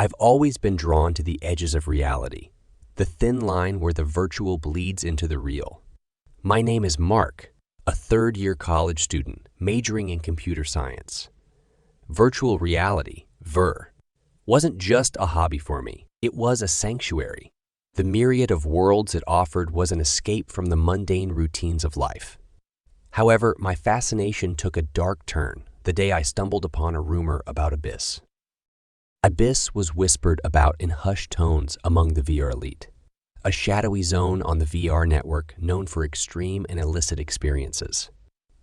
I've always been drawn to the edges of reality, the thin line where the virtual bleeds into the real. My name is Mark, a third-year college student majoring in computer science. Virtual reality, VR, wasn't just a hobby for me, it was a sanctuary. The myriad of worlds it offered was an escape from the mundane routines of life. However, my fascination took a dark turn the day I stumbled upon a rumor about Abyss. Abyss was whispered about in hushed tones among the VR elite, a shadowy zone on the VR network known for extreme and illicit experiences.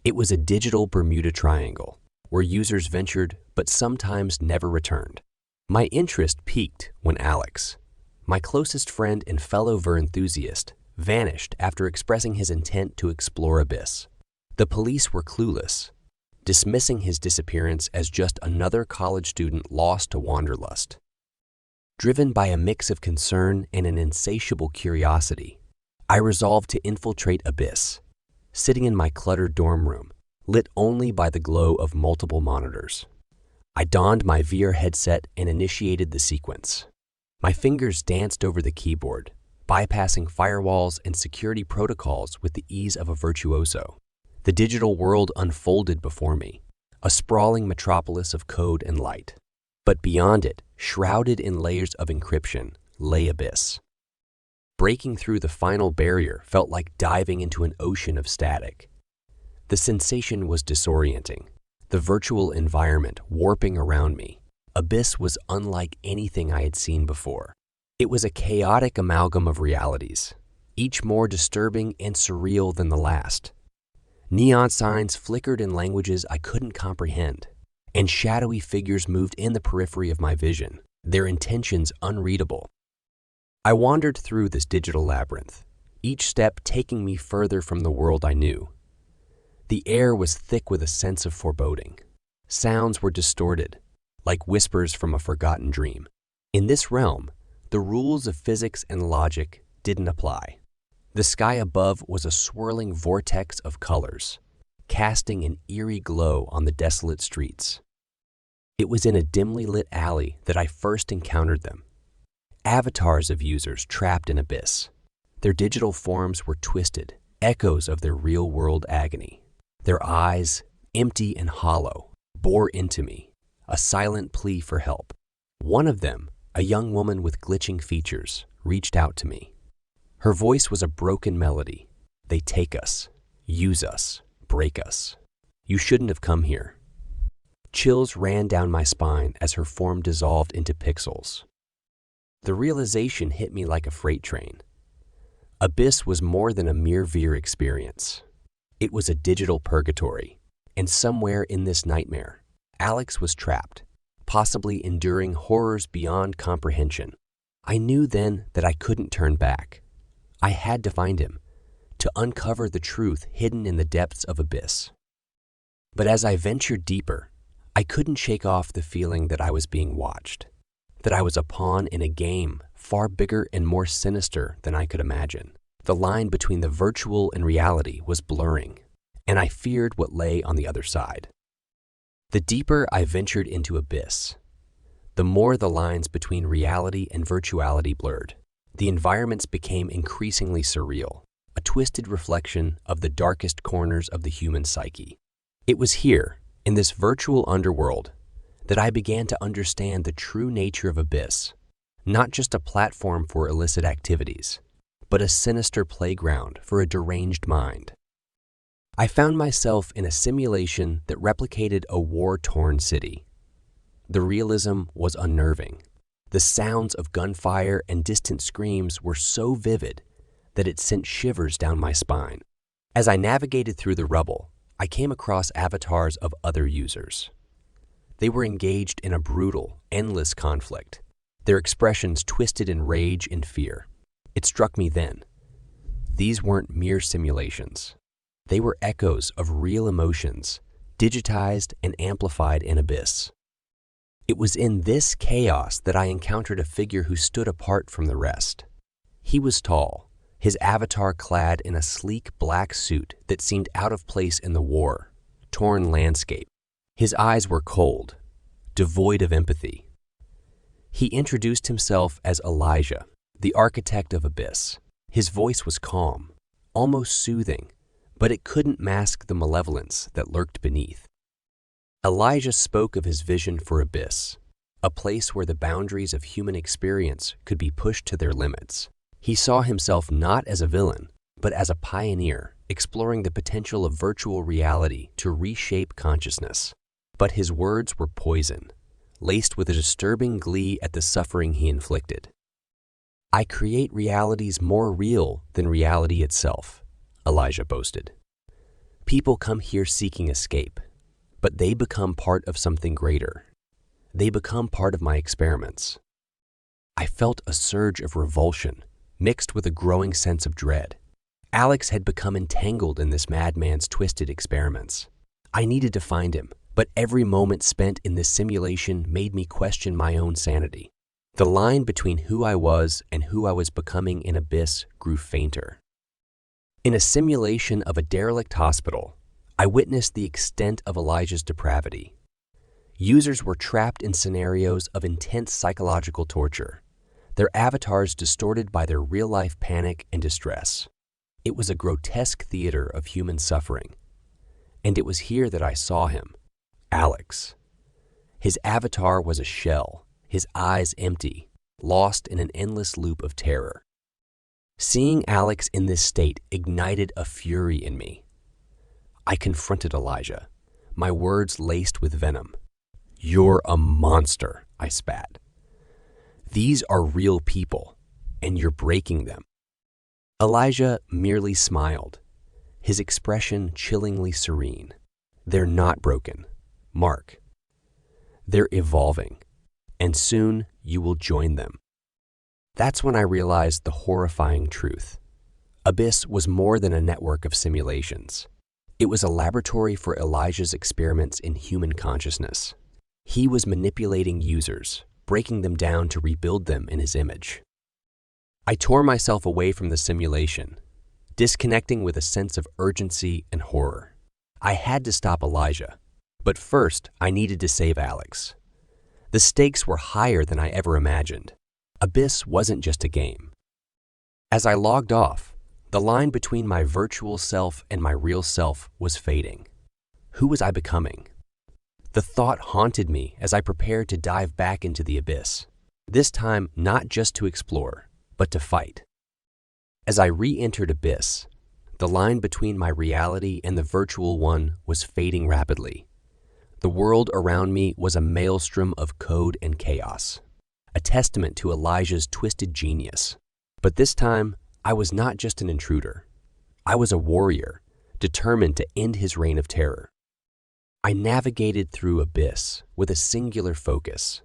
It was a digital Bermuda Triangle, where users ventured but sometimes never returned. My interest peaked when Alex, my closest friend and fellow VR enthusiast, vanished after expressing his intent to explore Abyss. The police were clueless, dismissing his disappearance as just another college student lost to wanderlust. Driven by a mix of concern and an insatiable curiosity, I resolved to infiltrate Abyss, sitting in my cluttered dorm room, lit only by the glow of multiple monitors. I donned my VR headset and initiated the sequence. My fingers danced over the keyboard, bypassing firewalls and security protocols with the ease of a virtuoso. The digital world unfolded before me, a sprawling metropolis of code and light. But beyond it, shrouded in layers of encryption, lay Abyss. Breaking through the final barrier felt like diving into an ocean of static. The sensation was disorienting, the virtual environment warping around me. Abyss was unlike anything I had seen before. It was a chaotic amalgam of realities, each more disturbing and surreal than the last. Neon signs flickered in languages I couldn't comprehend, and shadowy figures moved in the periphery of my vision, their intentions unreadable. I wandered through this digital labyrinth, each step taking me further from the world I knew. The air was thick with a sense of foreboding. Sounds were distorted, like whispers from a forgotten dream. In this realm, the rules of physics and logic didn't apply. The sky above was a swirling vortex of colors, casting an eerie glow on the desolate streets. It was in a dimly lit alley that I first encountered them. Avatars of users trapped in Abyss. Their digital forms were twisted, echoes of their real-world agony. Their eyes, empty and hollow, bore into me, a silent plea for help. One of them, a young woman with glitching features, reached out to me. Her voice was a broken melody. They take us, use us, break us. You shouldn't have come here. Chills ran down my spine as her form dissolved into pixels. The realization hit me like a freight train. Abyss was more than a mere VR experience. It was a digital purgatory, and somewhere in this nightmare, Alex was trapped, possibly enduring horrors beyond comprehension. I knew then that I couldn't turn back. I had to find him, to uncover the truth hidden in the depths of Abyss. But as I ventured deeper, I couldn't shake off the feeling that I was being watched, that I was a pawn in a game far bigger and more sinister than I could imagine. The line between the virtual and reality was blurring, and I feared what lay on the other side. The deeper I ventured into Abyss, the more the lines between reality and virtuality blurred. The environments became increasingly surreal, a twisted reflection of the darkest corners of the human psyche. It was here, in this virtual underworld, that I began to understand the true nature of Abyss, not just a platform for illicit activities, but a sinister playground for a deranged mind. I found myself in a simulation that replicated a war-torn city. The realism was unnerving. The sounds of gunfire and distant screams were so vivid that it sent shivers down my spine. As I navigated through the rubble, I came across avatars of other users. They were engaged in a brutal, endless conflict, their expressions twisted in rage and fear. It struck me then. These weren't mere simulations. They were echoes of real emotions, digitized and amplified in Abyss. It was in this chaos that I encountered a figure who stood apart from the rest. He was tall, his avatar clad in a sleek black suit that seemed out of place in the war-torn landscape. His eyes were cold, devoid of empathy. He introduced himself as Elijah, the architect of Abyss. His voice was calm, almost soothing, but it couldn't mask the malevolence that lurked beneath. Elijah spoke of his vision for Abyss, a place where the boundaries of human experience could be pushed to their limits. He saw himself not as a villain, but as a pioneer, exploring the potential of virtual reality to reshape consciousness. But his words were poison, laced with a disturbing glee at the suffering he inflicted. "I create realities more real than reality itself," Elijah boasted. "People come here seeking escape, but they become part of something greater. They become part of my experiments." I felt a surge of revulsion, mixed with a growing sense of dread. Alex had become entangled in this madman's twisted experiments. I needed to find him, but every moment spent in this simulation made me question my own sanity. The line between who I was and who I was becoming in Abyss grew fainter. In a simulation of a derelict hospital, I witnessed the extent of Elijah's depravity. Users were trapped in scenarios of intense psychological torture, their avatars distorted by their real-life panic and distress. It was a grotesque theater of human suffering, and it was here that I saw him, Alex. His avatar was a shell, his eyes empty, lost in an endless loop of terror. Seeing Alex in this state ignited a fury in me. I confronted Elijah, my words laced with venom. "You're a monster," I spat. "These are real people, and you're breaking them." Elijah merely smiled, his expression chillingly serene. "They're not broken, Mark. They're evolving, and soon you will join them." That's when I realized the horrifying truth. Abyss was more than a network of simulations. It was a laboratory for Elijah's experiments in human consciousness. He was manipulating users, breaking them down to rebuild them in his image. I tore myself away from the simulation, disconnecting with a sense of urgency and horror. I had to stop Elijah, but first I needed to save Alex. The stakes were higher than I ever imagined. Abyss wasn't just a game. As I logged off, the line between my virtual self and my real self was fading. Who was I becoming? The thought haunted me as I prepared to dive back into the Abyss, this time not just to explore, but to fight. As I re-entered Abyss, the line between my reality and the virtual one was fading rapidly. The world around me was a maelstrom of code and chaos, a testament to Elijah's twisted genius. But this time, I was not just an intruder. I was a warrior, determined to end his reign of terror. I navigated through Abyss with a singular focus,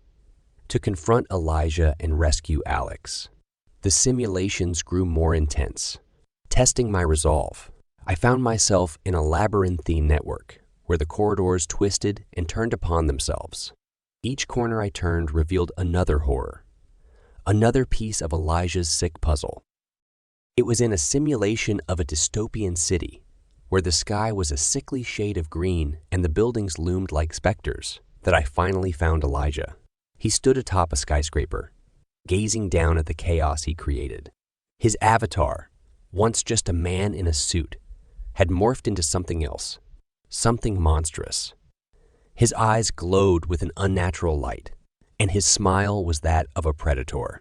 to confront Elijah and rescue Alex. The simulations grew more intense, testing my resolve. I found myself in a labyrinthine network where the corridors twisted and turned upon themselves. Each corner I turned revealed another horror, another piece of Elijah's sick puzzle. It was in a simulation of a dystopian city, where the sky was a sickly shade of green and the buildings loomed like specters, that I finally found Elijah. He stood atop a skyscraper, gazing down at the chaos he created. His avatar, once just a man in a suit, had morphed into something else, something monstrous. His eyes glowed with an unnatural light, and his smile was that of a predator.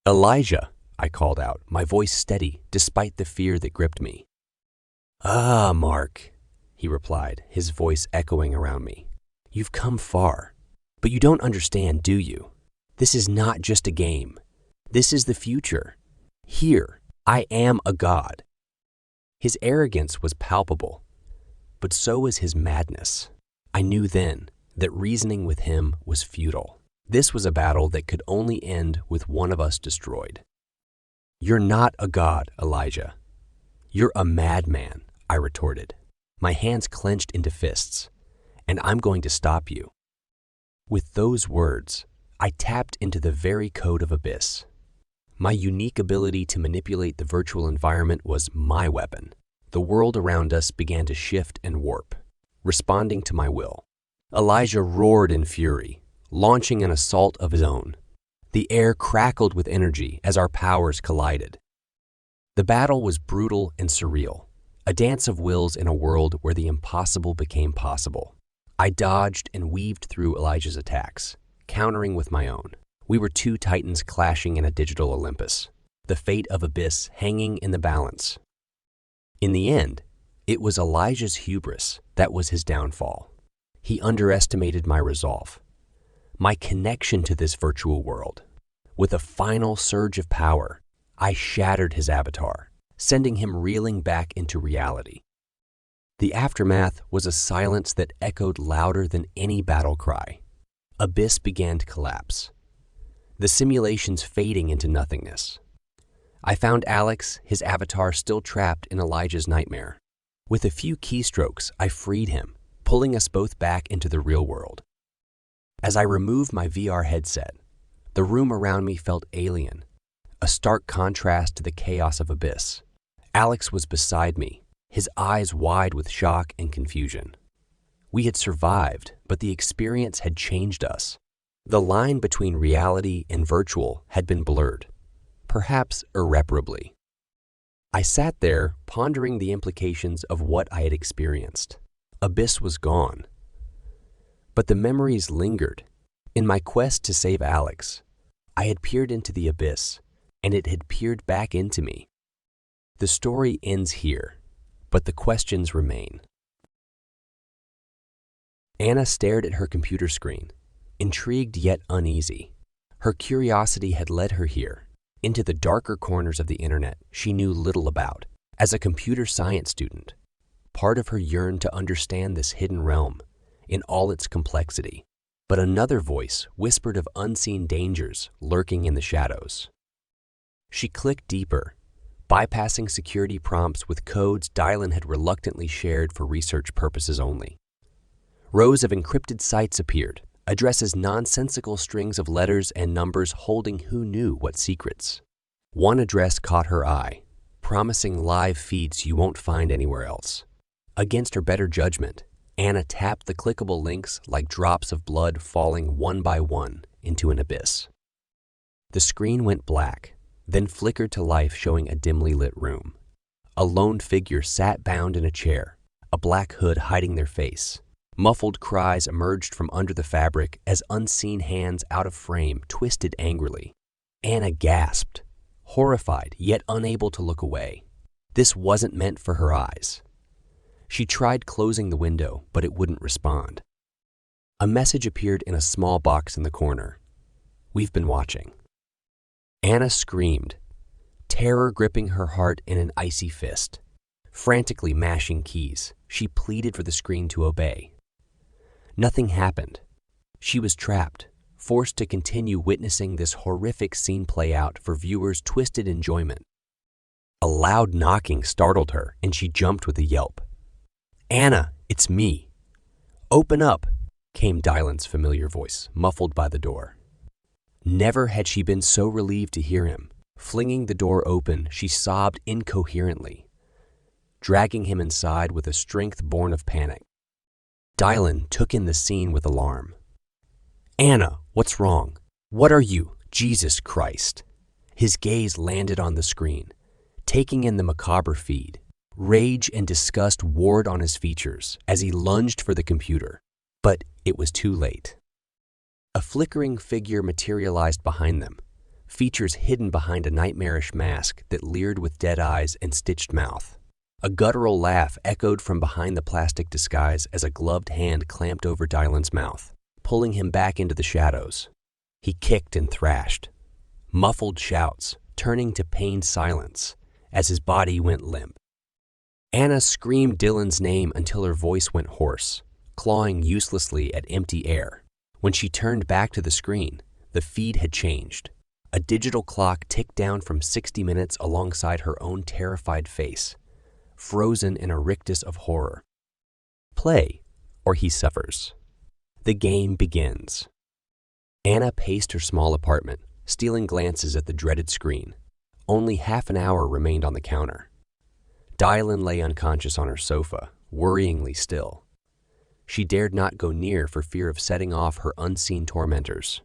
"Elijah," I called out, my voice steady despite the fear that gripped me. "Ah, Mark," he replied, his voice echoing around me. "You've come far, but you don't understand, do you? This is not just a game. This is the future. Here, I am a god." His arrogance was palpable, but so was his madness. I knew then that reasoning with him was futile. This was a battle that could only end with one of us destroyed. "You're not a god, Elijah. You're a madman," I retorted, my hands clenched into fists, "and I'm going to stop you." With those words, I tapped into the very code of Abyss. My unique ability to manipulate the virtual environment was my weapon. The world around us began to shift and warp, responding to my will. Elijah roared in fury, launching an assault of his own, The air crackled with energy as our powers collided. The battle was brutal and surreal, a dance of wills in a world where the impossible became possible. I dodged and weaved through Elijah's attacks, countering with my own. We were two titans clashing in a digital Olympus, the fate of Abyss hanging in the balance. In the end, it was Elijah's hubris that was his downfall. He underestimated my resolve, my connection to this virtual world. With a final surge of power, I shattered his avatar, sending him reeling back into reality. The aftermath was a silence that echoed louder than any battle cry. Abyss began to collapse, the simulations fading into nothingness. I found Alex, his avatar still trapped in Elijah's nightmare. With a few keystrokes, I freed him, pulling us both back into the real world. As I removed my VR headset, the room around me felt alien, a stark contrast to the chaos of Abyss. Alex was beside me, his eyes wide with shock and confusion. We had survived, but the experience had changed us. The line between reality and virtual had been blurred, perhaps irreparably. I sat there, pondering the implications of what I had experienced. Abyss was gone, but the memories lingered. In my quest to save Alex, I had peered into the abyss, and it had peered back into me. The story ends here, but the questions remain. Anna stared at her computer screen, intrigued yet uneasy. Her curiosity had led her here, into the darker corners of the internet she knew little about. As a computer science student, part of her yearned to understand this hidden realm in all its complexity. But another voice whispered of unseen dangers lurking in the shadows. She clicked deeper, bypassing security prompts with codes Dylan had reluctantly shared for research purposes only. Rows of encrypted sites appeared, addresses nonsensical strings of letters and numbers holding who knew what secrets. One address caught her eye, promising live feeds you won't find anywhere else. Against her better judgment, Anna tapped the clickable links like drops of blood falling one by one into an abyss. The screen went black, then flickered to life, showing a dimly lit room. A lone figure sat bound in a chair, a black hood hiding their face. Muffled cries emerged from under the fabric as unseen hands out of frame twisted angrily. Anna gasped, horrified yet unable to look away. This wasn't meant for her eyes. She tried closing the window, but it wouldn't respond. A message appeared in a small box in the corner. "We've been watching." Anna screamed, terror gripping her heart in an icy fist. Frantically mashing keys, she pleaded for the screen to obey. Nothing happened. She was trapped, forced to continue witnessing this horrific scene play out for viewers' twisted enjoyment. A loud knocking startled her, and she jumped with a yelp. "Anna, it's me." "Open up," came Dylan's familiar voice, muffled by the door. Never had she been so relieved to hear him. Flinging the door open, she sobbed incoherently, dragging him inside with a strength born of panic. Dylan took in the scene with alarm. "Anna, what's wrong? What are you? Jesus Christ." His gaze landed on the screen, taking in the macabre feed. Rage and disgust warred on his features as he lunged for the computer, but it was too late. A flickering figure materialized behind them, features hidden behind a nightmarish mask that leered with dead eyes and stitched mouth. A guttural laugh echoed from behind the plastic disguise as a gloved hand clamped over Dylan's mouth, pulling him back into the shadows. He kicked and thrashed, muffled shouts turning to pained silence as his body went limp. Anna screamed Dylan's name until her voice went hoarse, clawing uselessly at empty air. When she turned back to the screen, the feed had changed. A digital clock ticked down from 60 minutes alongside her own terrified face, frozen in a rictus of horror. Play, or he suffers. The game begins. Anna paced her small apartment, stealing glances at the dreaded screen. Only half an hour remained on the counter. Dylan lay unconscious on her sofa, worryingly still. She dared not go near for fear of setting off her unseen tormentors.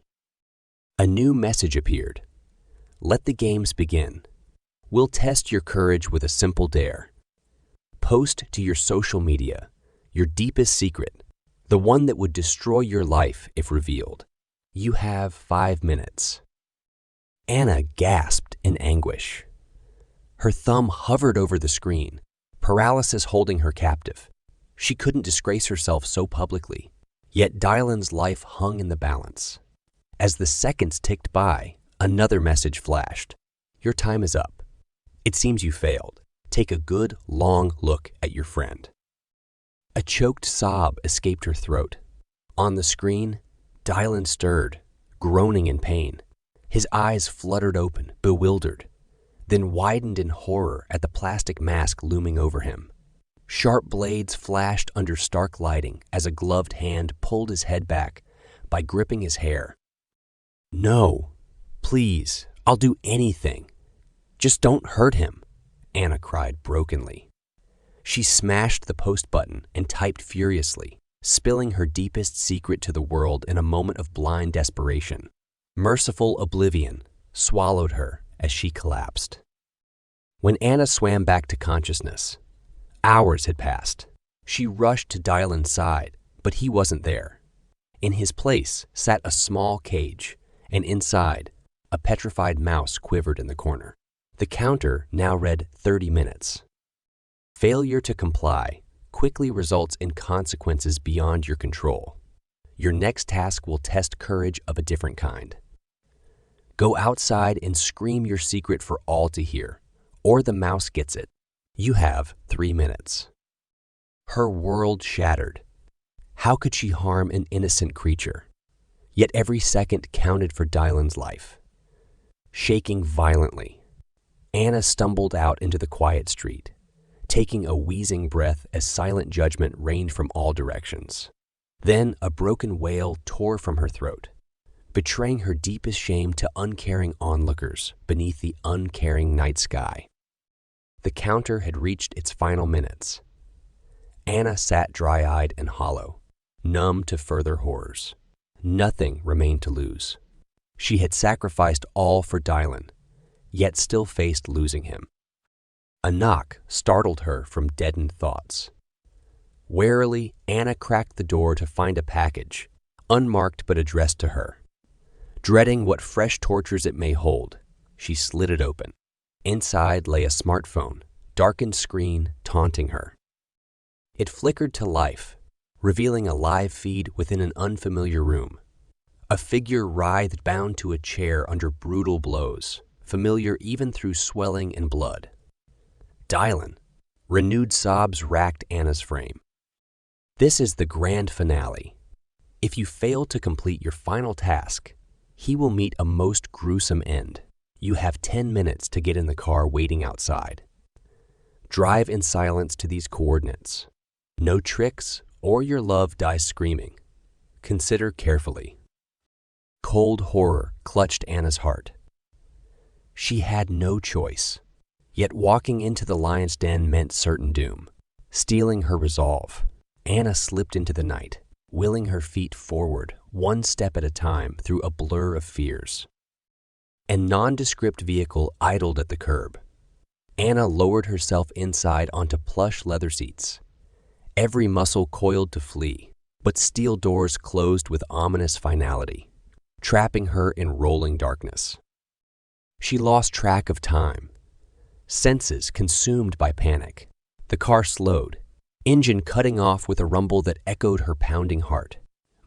A new message appeared. Let the games begin. We'll test your courage with a simple dare. Post to your social media your deepest secret, the one that would destroy your life if revealed. You have 5 minutes. Anna gasped in anguish. Her thumb hovered over the screen, paralysis holding her captive. She couldn't disgrace herself so publicly, yet Dylan's life hung in the balance. As the seconds ticked by, another message flashed. Your time is up. It seems you failed. Take a good, long look at your friend. A choked sob escaped her throat. On the screen, Dylan stirred, groaning in pain. His eyes fluttered open, bewildered, then widened in horror at the plastic mask looming over him. Sharp blades flashed under stark lighting as a gloved hand pulled his head back by gripping his hair. No, please, I'll do anything. Just don't hurt him, Anna cried brokenly. She smashed the post button and typed furiously, spilling her deepest secret to the world in a moment of blind desperation. Merciful oblivion swallowed her as she collapsed. When Anna swam back to consciousness, hours had passed. She rushed to Dylan's side, but he wasn't there. In his place sat a small cage, and inside, a petrified mouse quivered in the corner. The counter now read 30 minutes. Failure to comply quickly results in consequences beyond your control. Your next task will test courage of a different kind. Go outside and scream your secret for all to hear, or the mouse gets it. You have 3 minutes. Her world shattered. How could she harm an innocent creature? Yet every second counted for Dylan's life. Shaking violently, Anna stumbled out into the quiet street, taking a wheezing breath as silent judgment rained from all directions. Then a broken wail tore from her throat, betraying her deepest shame to uncaring onlookers beneath the uncaring night sky. The counter had reached its final minutes. Anna sat dry-eyed and hollow, numb to further horrors. Nothing remained to lose. She had sacrificed all for Dylan, yet still faced losing him. A knock startled her from deadened thoughts. Warily, Anna cracked the door to find a package, unmarked but addressed to her. Dreading what fresh tortures it may hold, she slid it open. Inside lay a smartphone, darkened screen taunting her. It flickered to life, revealing a live feed within an unfamiliar room. A figure writhed bound to a chair under brutal blows, familiar even through swelling and blood. Dylan. Renewed sobs racked Anna's frame. This is the grand finale. If you fail to complete your final task, he will meet a most gruesome end. You have 10 minutes to get in the car waiting outside. Drive in silence to these coordinates. No tricks, or your love dies screaming. Consider carefully. Cold horror clutched Anna's heart. She had no choice. Yet walking into the lion's den meant certain doom. Steeling her resolve, Anna slipped into the night, willing her feet forward, one step at a time through a blur of fears. A nondescript vehicle idled at the curb. Anna lowered herself inside onto plush leather seats. Every muscle coiled to flee, but steel doors closed with ominous finality, trapping her in rolling darkness. She lost track of time. Senses consumed by panic. The car slowed, engine cutting off with a rumble that echoed her pounding heart.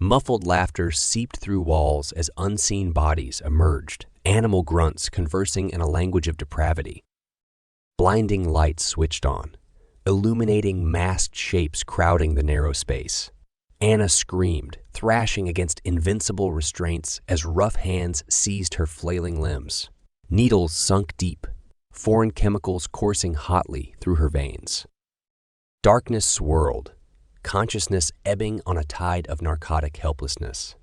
Muffled laughter seeped through walls as unseen bodies emerged, animal grunts conversing in a language of depravity. Blinding lights switched on, illuminating masked shapes crowding the narrow space. Anna screamed, thrashing against invincible restraints as rough hands seized her flailing limbs. Needles sunk deep, foreign chemicals coursing hotly through her veins. Darkness swirled, consciousness ebbing on a tide of narcotic helplessness.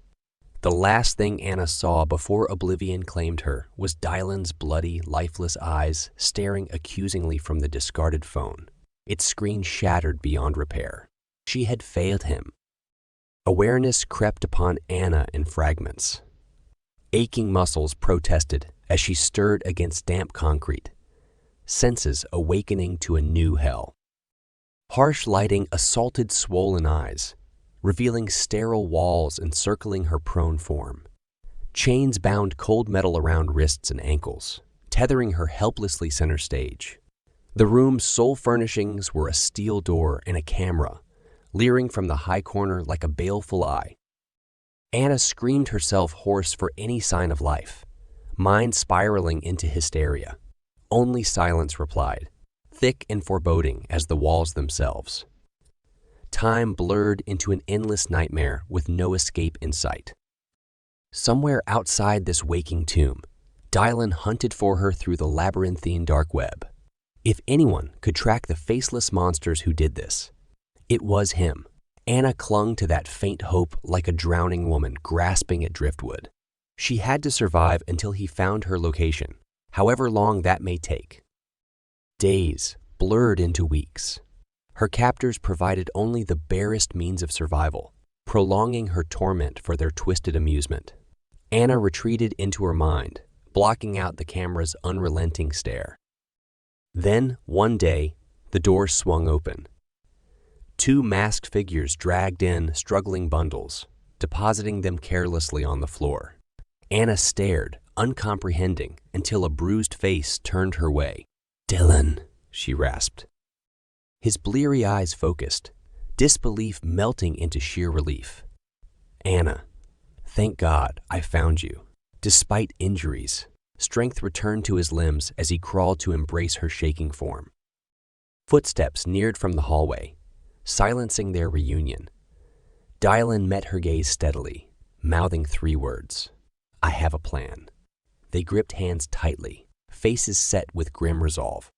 The last thing Anna saw before oblivion claimed her was Dylan's bloody, lifeless eyes staring accusingly from the discarded phone, its screen shattered beyond repair. She had failed him. Awareness crept upon Anna in fragments. Aching muscles protested as she stirred against damp concrete, senses awakening to a new hell. Harsh lighting assaulted swollen eyes, revealing sterile walls encircling her prone form. Chains bound cold metal around wrists and ankles, tethering her helplessly center stage. The room's sole furnishings were a steel door and a camera, leering from the high corner like a baleful eye. Anna screamed herself hoarse for any sign of life, mind spiraling into hysteria. Only silence replied, thick and foreboding as the walls themselves. Time blurred into an endless nightmare with no escape in sight. Somewhere outside this waking tomb, Dylan hunted for her through the labyrinthine dark web. If anyone could track the faceless monsters who did this, it was him. Anna clung to that faint hope like a drowning woman grasping at driftwood. She had to survive until he found her location, however long that may take. Days blurred into weeks. Her captors provided only the barest means of survival, prolonging her torment for their twisted amusement. Anna retreated into her mind, blocking out the camera's unrelenting stare. Then, one day, the door swung open. Two masked figures dragged in struggling bundles, depositing them carelessly on the floor. Anna stared, uncomprehending, until a bruised face turned her way. "Dylan," she rasped. His bleary eyes focused, disbelief melting into sheer relief. "Anna, thank God I found you." Despite injuries, strength returned to his limbs as he crawled to embrace her shaking form. Footsteps neared from the hallway, silencing their reunion. Dylan met her gaze steadily, mouthing 3 words. "I have a plan." They gripped hands tightly, faces set with grim resolve.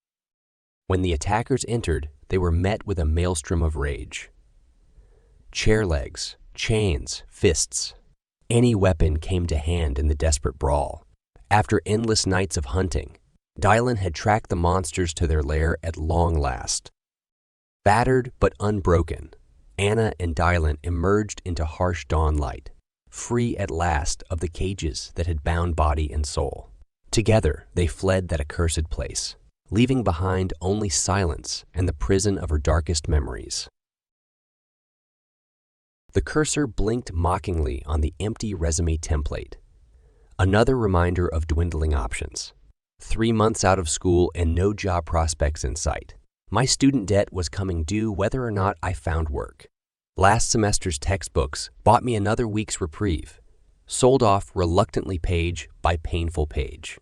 When the attackers entered, they were met with a maelstrom of rage. Chair legs, chains, fists. Any weapon came to hand in the desperate brawl. After endless nights of hunting, Dylan had tracked the monsters to their lair at long last. Battered but unbroken, Anna and Dylan emerged into harsh dawn light, free at last of the cages that had bound body and soul. Together, they fled that accursed place, leaving behind only silence and the prison of her darkest memories. The cursor blinked mockingly on the empty resume template. Another reminder of dwindling options. 3 months out of school and no job prospects in sight. My student debt was coming due whether or not I found work. Last semester's textbooks bought me another week's reprieve, sold off reluctantly page by painful page.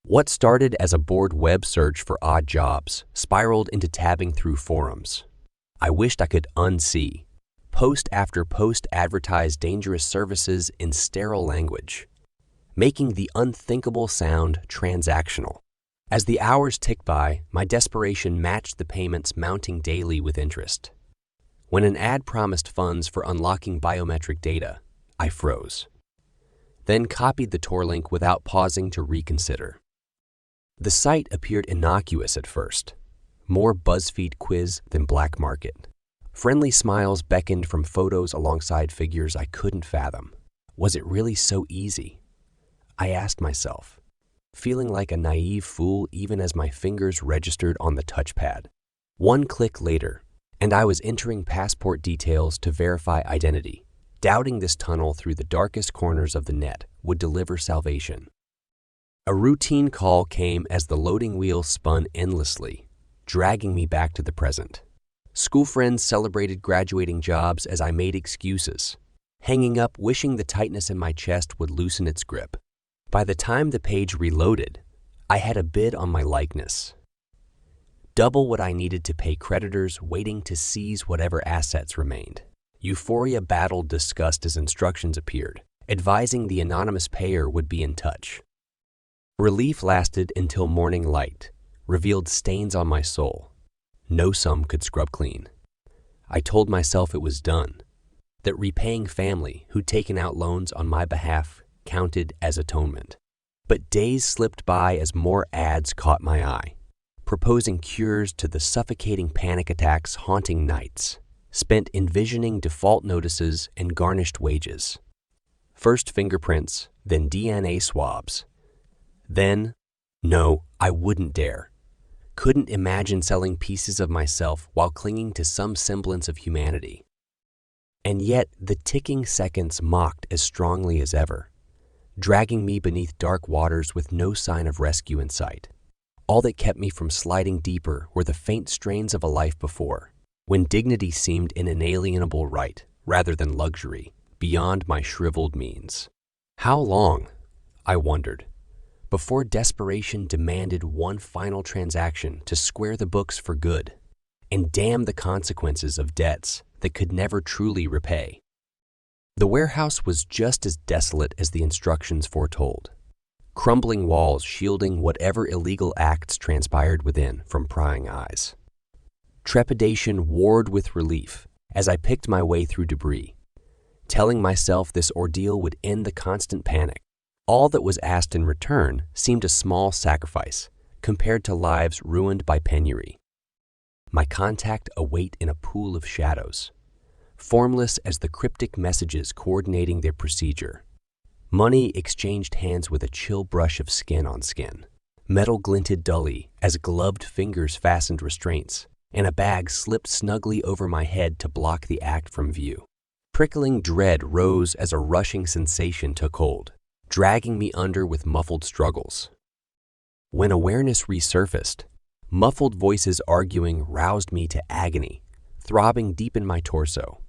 What started as a bored web search for odd jobs spiraled into tabbing through forums. I wished I could unsee. Post after post advertised dangerous services in sterile language, making the unthinkable sound transactional. As the hours ticked by, my desperation matched the payments mounting daily with interest. When an ad promised funds for unlocking biometric data, I froze. Then copied the Tor link without pausing to reconsider. The site appeared innocuous at first, more BuzzFeed quiz than black market. Friendly smiles beckoned from photos alongside figures I couldn't fathom. Was it really so easy? I asked myself, feeling like a naive fool even as my fingers registered on the touchpad. 1 click later, and I was entering passport details to verify identity, doubting this tunnel through the darkest corners of the net would deliver salvation. A routine call came as the loading wheel spun endlessly, dragging me back to the present. School friends celebrated graduating jobs as I made excuses, hanging up wishing the tightness in my chest would loosen its grip. By the time the page reloaded, I had a bid on my likeness. Double what I needed to pay creditors waiting to seize whatever assets remained. Euphoria battled disgust as instructions appeared, advising the anonymous payer would be in touch. Relief lasted until morning light, revealed stains on my soul. No sum could scrub clean. I told myself it was done, that repaying family who'd taken out loans on my behalf counted as atonement. But days slipped by as more ads caught my eye, proposing cures to the suffocating panic attacks haunting nights, spent envisioning default notices and garnished wages. First fingerprints, then DNA swabs. Then, no, I wouldn't dare. Couldn't imagine selling pieces of myself while clinging to some semblance of humanity. And yet, the ticking seconds mocked as strongly as ever, dragging me beneath dark waters with no sign of rescue in sight. All that kept me from sliding deeper were the faint strains of a life before, when dignity seemed an inalienable right rather than luxury, beyond my shriveled means. How long, I wondered, before desperation demanded one final transaction to square the books for good and damn the consequences of debts that could never truly repay. The warehouse was just as desolate as the instructions foretold, crumbling walls shielding whatever illegal acts transpired within from prying eyes. Trepidation warred with relief as I picked my way through debris, telling myself this ordeal would end the constant panic. All that was asked in return seemed a small sacrifice compared to lives ruined by penury. My contact await in a pool of shadows, formless as the cryptic messages coordinating their procedure. Money exchanged hands with a chill brush of skin on skin. Metal glinted dully as gloved fingers fastened restraints, and a bag slipped snugly over my head to block the act from view. Prickling dread rose as a rushing sensation took hold, dragging me under with muffled struggles. When awareness resurfaced, muffled voices arguing roused me to agony, throbbing deep in my torso.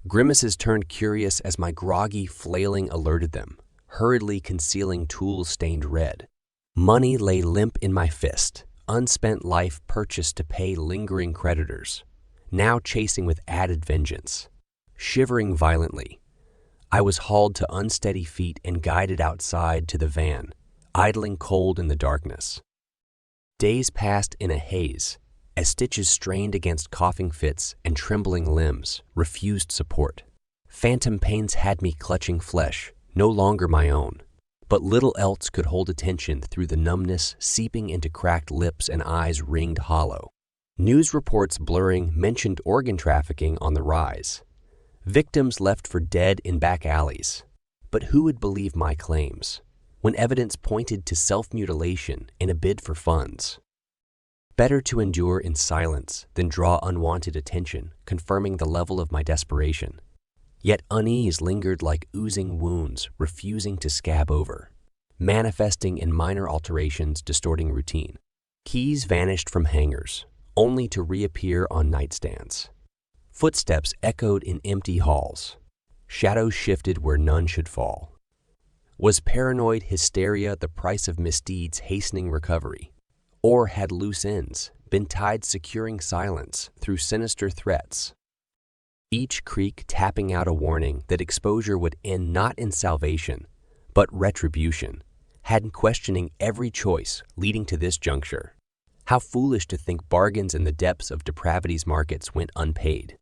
Grimaces turned curious as my groggy flailing alerted them, hurriedly concealing tools stained red. Money lay limp in my fist, unspent life purchased to pay lingering creditors, now chasing with added vengeance. Shivering violently, I was hauled to unsteady feet and guided outside to the van, idling cold in the darkness. Days passed in a haze, as stitches strained against coughing fits and trembling limbs refused support. Phantom pains had me clutching flesh, no longer my own, but little else could hold attention through the numbness seeping into cracked lips and eyes ringed hollow. News reports blurring mentioned organ trafficking on the rise. Victims left for dead in back alleys. But who would believe my claims when evidence pointed to self-mutilation in a bid for funds? Better to endure in silence than draw unwanted attention, confirming the level of my desperation. Yet unease lingered like oozing wounds, refusing to scab over, manifesting in minor alterations distorting routine. Keys vanished from hangers, only to reappear on nightstands. Footsteps echoed in empty halls. Shadows shifted where none should fall. Was paranoid hysteria the price of misdeeds hastening recovery? Or had loose ends been tied securing silence through sinister threats? Each creak tapping out a warning that exposure would end not in salvation, but retribution, had questioning every choice leading to this juncture. How foolish to think bargains in the depths of depravity's markets went unpaid.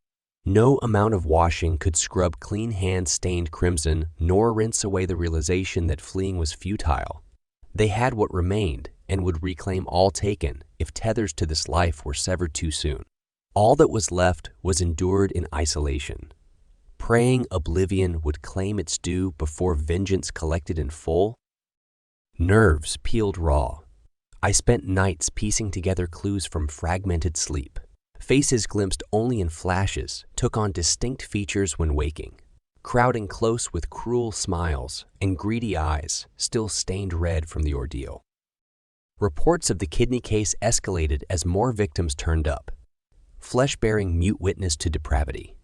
No amount of washing could scrub clean hands stained crimson, nor rinse away the realization that fleeing was futile. They had what remained and would reclaim all taken if tethers to this life were severed too soon. All that was left was endured in isolation, praying oblivion would claim its due before vengeance collected in full. Nerves peeled raw. I spent nights piecing together clues from fragmented sleep. Faces glimpsed only in flashes took on distinct features when waking, crowding close with cruel smiles and greedy eyes still stained red from the ordeal. Reports of the kidney case escalated as more victims turned up, flesh bearing mute witness to depravity.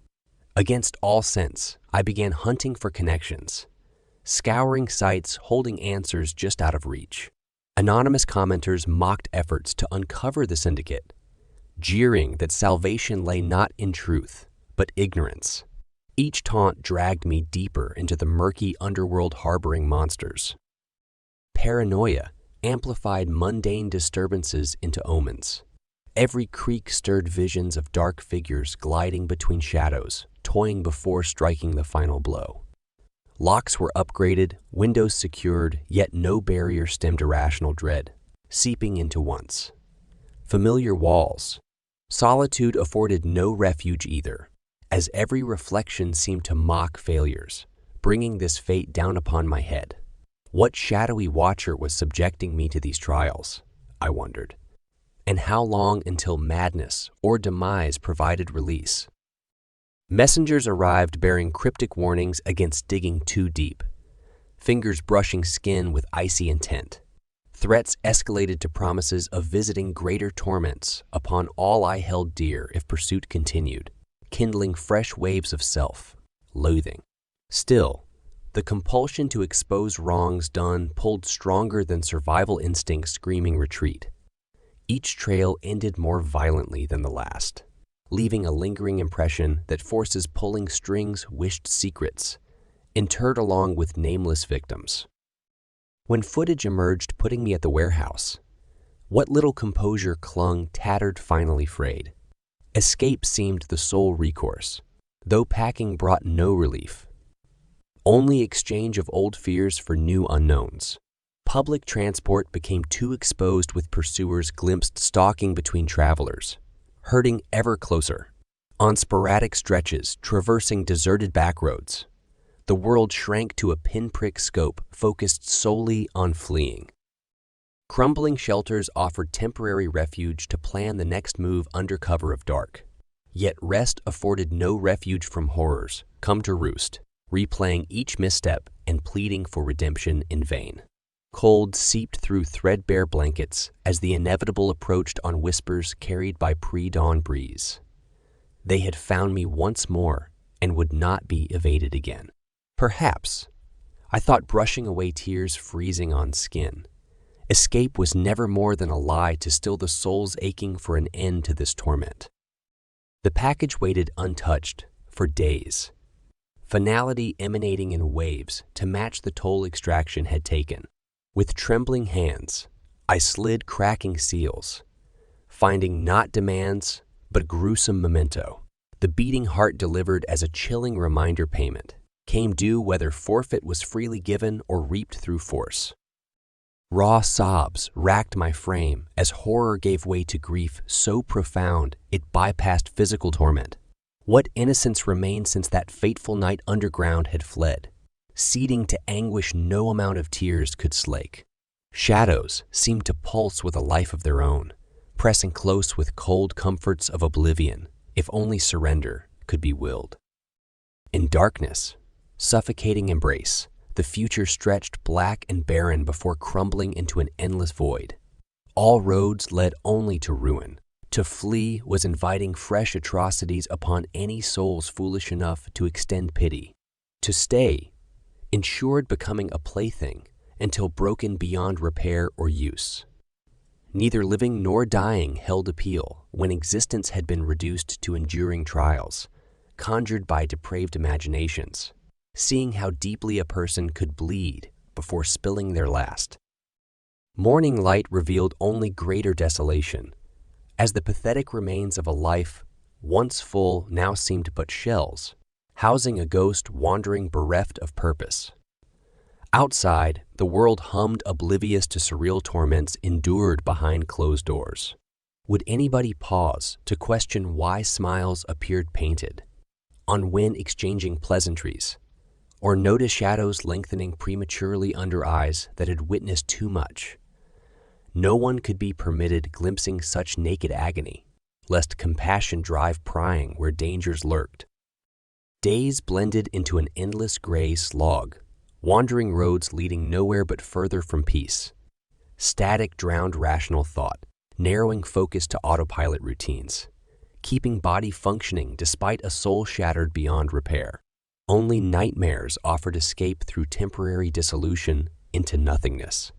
Against all sense, I began hunting for connections, scouring sites holding answers just out of reach. Anonymous commenters mocked efforts to uncover the syndicate, jeering that salvation lay not in truth, but ignorance. Each taunt dragged me deeper into the murky underworld harboring monsters. Paranoia amplified mundane disturbances into omens. Every creak stirred visions of dark figures gliding between shadows, toying before striking the final blow. Locks were upgraded, windows secured, yet no barrier stemmed irrational dread, seeping into once familiar walls. Solitude afforded no refuge either, as every reflection seemed to mock failures, bringing this fate down upon my head? What shadowy watcher was subjecting me to these trials? I wondered. And how long until madness or demise provided release? Messengers arrived bearing cryptic warnings against digging too deep, fingers brushing skin with icy intent. Threats escalated to promises of visiting greater torments upon all I held dear if pursuit continued, kindling fresh waves of self-loathing. Still, the compulsion to expose wrongs done pulled stronger than survival instincts screaming retreat. Each trail ended more violently than the last, leaving a lingering impression that forces pulling strings wished secrets, interred along with nameless victims. When footage emerged putting me at the warehouse, what little composure clung tattered finally frayed. Escape seemed the sole recourse, though packing brought no relief. Only exchange of old fears for new unknowns. Public transport became too exposed with pursuers glimpsed stalking between travelers, herding ever closer. On sporadic stretches, traversing deserted backroads, the world shrank to a pinprick scope focused solely on fleeing. Crumbling shelters offered temporary refuge to plan the next move under cover of dark. Yet rest afforded no refuge from horrors, come to roost, replaying each misstep and pleading for redemption in vain. Cold seeped through threadbare blankets as the inevitable approached on whispers carried by pre-dawn breeze. They had found me once more and would not be evaded again. Perhaps, I thought, brushing away tears freezing on skin. Escape was never more than a lie to still the soul's aching for an end to this torment. The package waited untouched for days, finality emanating in waves to match the toll extraction had taken. With trembling hands, I slid cracking seals, finding not demands, but gruesome memento. The beating heart delivered as a chilling reminder payment came due whether forfeit was freely given or reaped through force. Raw sobs racked my frame as horror gave way to grief so profound it bypassed physical torment. What innocence remained since that fateful night underground had fled, ceding to anguish no amount of tears could slake. Shadows seemed to pulse with a life of their own, pressing close with cold comforts of oblivion, if only surrender could be willed. In darkness, suffocating embrace, the future stretched black and barren before crumbling into an endless void. All roads led only to ruin. To flee was inviting fresh atrocities upon any souls foolish enough to extend pity. To stay ensured becoming a plaything until broken beyond repair or use. Neither living nor dying held appeal when existence had been reduced to enduring trials, conjured by depraved imaginations, seeing how deeply a person could bleed before spilling their last. Morning light revealed only greater desolation, as the pathetic remains of a life, once full, now seemed but shells, housing a ghost wandering bereft of purpose. Outside, the world hummed oblivious to surreal torments endured behind closed doors. Would anybody pause to question why smiles appeared painted, on when exchanging pleasantries, or notice shadows lengthening prematurely under eyes that had witnessed too much? No one could be permitted glimpsing such naked agony, lest compassion drive prying where dangers lurked. Days blended into an endless gray slog, wandering roads leading nowhere but further from peace. Static drowned rational thought, narrowing focus to autopilot routines, keeping body functioning despite a soul shattered beyond repair. Only nightmares offered escape through temporary dissolution into nothingness.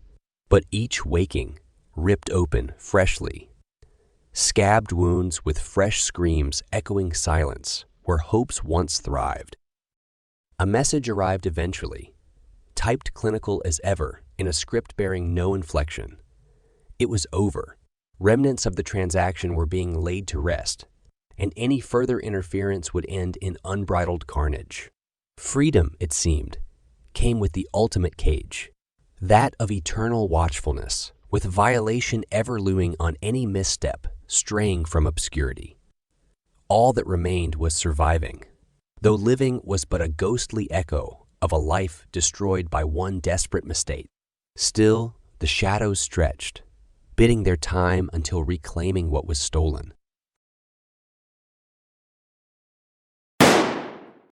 But each waking ripped open freshly, scabbed wounds with fresh screams echoing silence where hopes once thrived. A message arrived eventually, typed clinical as ever in a script bearing no inflection. It was over. Remnants of the transaction were being laid to rest, and any further interference would end in unbridled carnage. Freedom, it seemed, came with the ultimate cage, that of eternal watchfulness, with violation ever looming on any misstep, straying from obscurity. All that remained was surviving, though living was but a ghostly echo of a life destroyed by one desperate mistake. Still, the shadows stretched, bidding their time until reclaiming what was stolen.